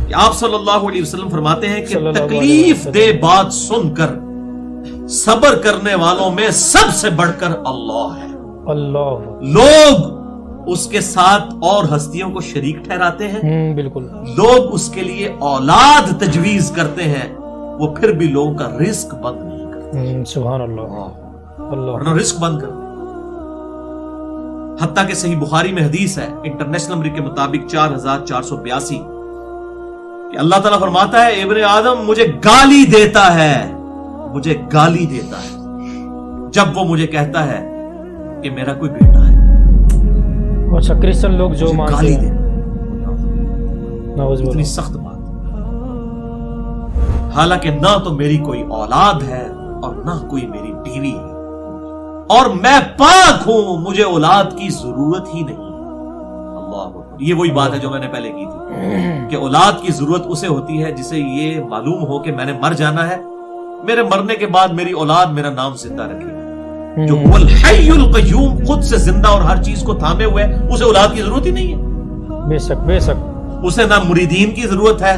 کہ آپ صلی اللہ علیہ وسلم فرماتے ہیں کہ تکلیف دہ بات سن کر صبر کرنے والوں میں سب سے بڑھ کر اللہ ہے. لوگ اس کے ساتھ اور ہستیوں کو شریک ٹھہراتے ہیں. بالکل. لوگ اس کے لیے اولاد تجویز کرتے ہیں، وہ پھر بھی لوگوں کا رزق بند نہیں کرتے. سبحان اللہ. ورنہ رزق بند کر. حتیٰ کہ صحیح بخاری میں حدیث ہے انٹرنیشنل نمبر کے مطابق 4482 کہ اللہ تعالیٰ فرماتا ہے ابن آدم مجھے گالی دیتا ہے جب وہ مجھے کہتا ہے کہ میرا کوئی بیٹا ہے. اچھا، کرسچن لوگ جو مانتے ہیں اتنی سخت بات. حالانکہ نہ تو میری کوئی اولاد ہے اور نہ کوئی میری بیوی ہے، اور میں پاک ہوں، مجھے اولاد کی ضرورت ہی نہیں. اللہ اکبر. یہ وہی بات ہے جو میں نے پہلے کی تھی کہ اولاد کی ضرورت اسے ہوتی ہے جسے یہ معلوم ہو کہ میں نے مر جانا ہے، میرے مرنے کے بعد میری اولاد میرا نام زندہ رکھے. جو وہ الحی القیوم خود سے زندہ اور ہر چیز کو تھامے ہوئے، اسے اولاد کی ضرورت ہی نہیں ہے. بے شک بے شک. اسے نہ مریدین کی ضرورت ہے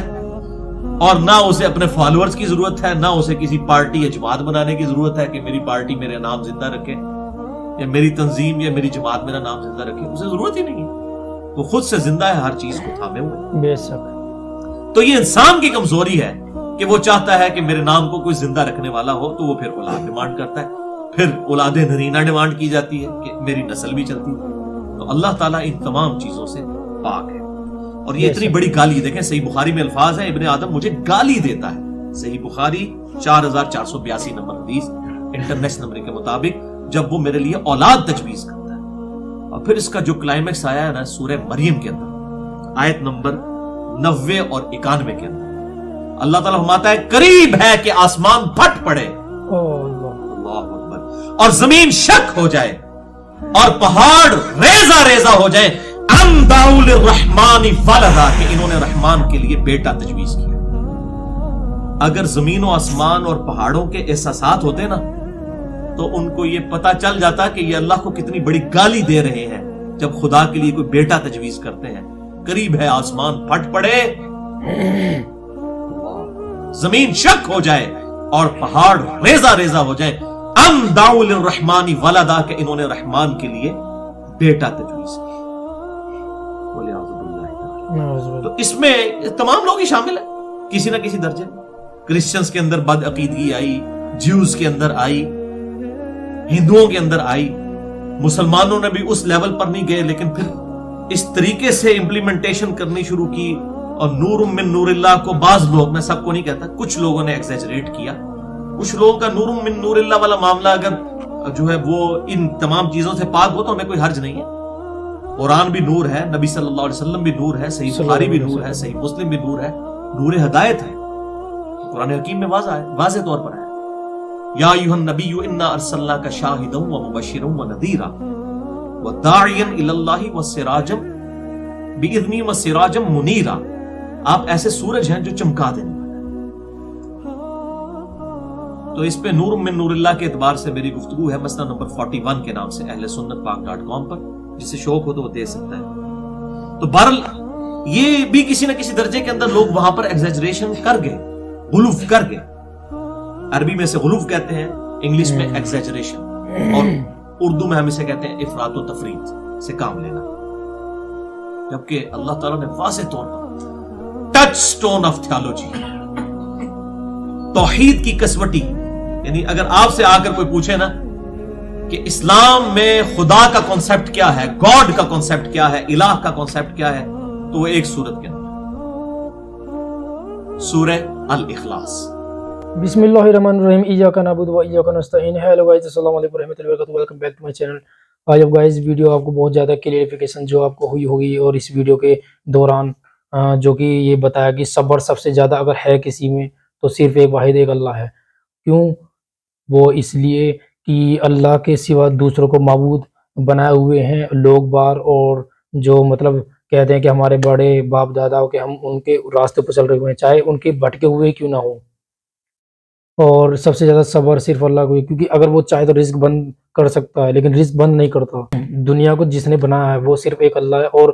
اور نہ اسے اپنے فالوورز کی ضرورت ہے، نہ اسے کسی پارٹی یا جماعت بنانے کی ضرورت ہے کہ میری پارٹی میرے نام زندہ رکھے یا میری تنظیم یا میری جماعت میرا نام زندہ رکھے. اسے ضرورت ہی نہیں ہے، وہ خود سے زندہ ہے، ہر چیز کو تھامے ہوئے. بے شک. تو یہ انسان کی کمزوری ہے کہ وہ چاہتا ہے کہ میرے نام کو کوئی زندہ رکھنے والا ہو، تو وہ پھر اولاد ڈیمانڈ کرتا ہے، پھر اولاد نرینہ ڈیمانڈ کی جاتی ہے کہ میری نسل بھی چلتی ہے. تو اللہ تعالیٰ ان تمام چیزوں سے پاک ہے. اور یہ اتنی بڑی گالی، دیکھیں صحیح بخاری میں الفاظ ہے ابن آدم مجھے گالی دیتا ہے. صحیح بخاری 4482 نمبر حدیث انٹرنیشنل نمبر کے مطابق، جب وہ میرے لیے اولاد تجویز کرتا ہے. اور پھر اس کا جو کلائمیکس آیا ہے نا سورہ مریم کے اندر آیت نمبر 90 اور 91 کے اندر اللہ تعالیٰ فرماتا ہے قریب ہے کہ آسمان پھٹ پڑے اللہ اکبر اور زمین شک ہو جائے اور پہاڑ ریزہ ریزہ ہو جائے ان دعوا للرحمن ولدا، کہ انہوں نے رحمان کے لیے بیٹا تجویز کیا. اگر زمین و آسمان اور پہاڑوں کے احساسات ہوتے نا تو ان کو یہ پتا چل جاتا کہ یہ اللہ کو کتنی بڑی گالی دے رہے ہیں جب خدا کے لیے کوئی بیٹا تجویز کرتے ہیں. قریب ہے آسمان پھٹ پڑے، زمین شک ہو جائے اور پہاڑ ریزہ ریزہ ہو جائے ان دعوا للرحمن ولدا، کہ انہوں نے رحمان کے لیے بیٹا تجویز کیا. تو اس میں تمام لوگ ہی شامل ہیں کسی نہ کسی درجے میں. کرسچنز کے اندر بد عقیدگی آئی، جیوز کے اندر آئی، ہندوؤں کے اندر آئی، مسلمانوں نے بھی اس لیول پر نہیں گئے لیکن پھر اس طریقے سے امپلیمنٹیشن کرنی شروع کی. اور نور من نور اللہ کو بعض لوگ، میں سب کو نہیں کہتا، کچھ لوگوں نے ایگزیجریٹ کیا. کچھ لوگوں کا نور من نور اللہ والا معاملہ اگر جو ہے وہ ان تمام چیزوں سے پاک ہو تو ہمیں کوئی حرج نہیں ہے. قرآن بھی نور ہے، نبی صلی اللہ علیہ وسلم بھی نور ہے، صحیح بخاری بھی نور ہے، صحیح مسلم بھی نور ہے، نور ہدایت ہے. قرآن حکیم میں واضح طور پر ہے یا ایھا النبی انا ارسلناک شاہدا ومبشرا ونذیرا وداعیا الی اللہ وسراجا باذنی وسراجا منیرا. آپ ایسے سورج ہیں جو چمکا دینے والے. تو اس پہ نور من نور اللہ کے اعتبار سے میری گفتگو ہے مسئلہ نمبر 41 کے نام سے اہل سنت پاک.com پر، جسے شوق ہو تو وہ دے سکتا ہے. تو بہرحال یہ بھی کسی نہ کسی درجے کے اندر لوگ وہاں پر ایگزیجریشن کر گئے، غلوف کر گئے. عربی میں اسے غلوف کہتے ہیں، انگلش میں ایگزیجریشن، اور اردو میں ہم اسے کہتے ہیں افراط و تفریط سے کام لینا. جبکہ اللہ تعالیٰ نے واضح طور پر ٹچ سٹون آف تھیالوجی، توحید کی کسوٹی، یعنی اگر آپ سے آ کر کوئی پوچھے نا کہ اسلام میں خدا کا کانسیپٹ کیا ہے، گاڈ کا کانسیپٹ کیا ہے، الہ کا کانسیپٹ کیا ہے، تو وہ ایک سورت کے اندر سورہ الاخلاص. بسم اللہ الرحمن الرحیم. ایاک نعبد و ایاک نستعین. ہیلو گائز، السلام علیکم ورحمۃ اللہ وبرکاتہ. Welcome back to my channel. آج اب گائز ویڈیو آپ کو بہت زیادہ کلیئرفیکیشن جو آپ کو ہوئی ہوگی، اور اس ویڈیو کے دوران جو کہ یہ بتایا کہ صبر سب سے زیادہ اگر ہے کسی میں تو صرف ایک واحد ایک اللہ ہے. کیوں؟ وہ اس لیے کہ اللہ کے سوا دوسروں کو معبود بنائے ہوئے ہیں لوگ بار، اور جو مطلب کہتے ہیں کہ ہمارے بڑے باپ دادا کہ ہم ان کے راستے پر چل رہے ہوئے ہیں، چاہے ان کے بھٹکے ہوئے کیوں نہ ہو. اور سب سے زیادہ صبر صرف اللہ کو، کیونکہ اگر وہ چاہے تو رزق بند کر سکتا ہے لیکن رزق بند نہیں کرتا. دنیا کو جس نے بنایا ہے وہ صرف ایک اللہ ہے، اور